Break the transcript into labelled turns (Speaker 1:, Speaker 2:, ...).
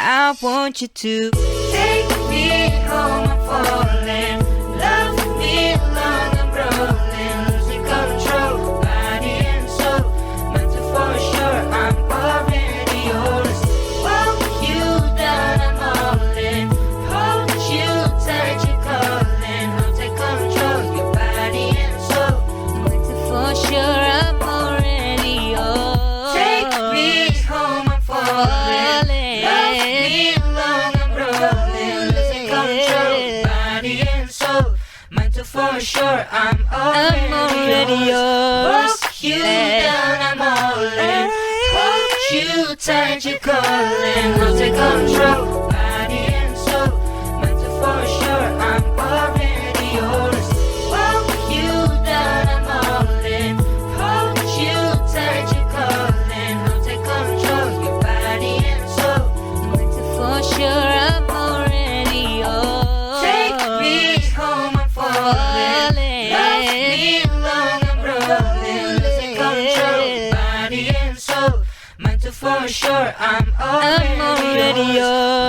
Speaker 1: I want you to
Speaker 2: take me home, I'm falling. Love me long, I'm rolling. Losing control, body and soul. Mental for sure, I'm already yours. Walk you down, I'm all in. Hold you tight, you're calling. I'll take control, your body and soul.
Speaker 1: mental for sure. I'm already yours.
Speaker 2: Take me home, I'm falling. Love me long, I'm rolling. Losing control, body and soul. Mental for sure, I'm already yours. Walk you down, I'm all in. Hold you tight, you're calling. I'll take control, body and soul. Mental for sure, I'm already yours. Walk you down, I'm all in. Hold you tight, you're calling. I'll take control, your body and soul.
Speaker 1: Mental for sure. I'm already yours.
Speaker 2: Take me home, I'm falling. Love me long, I'm rolling. Losing control, body and soul. Mental for sure, I'm already yours.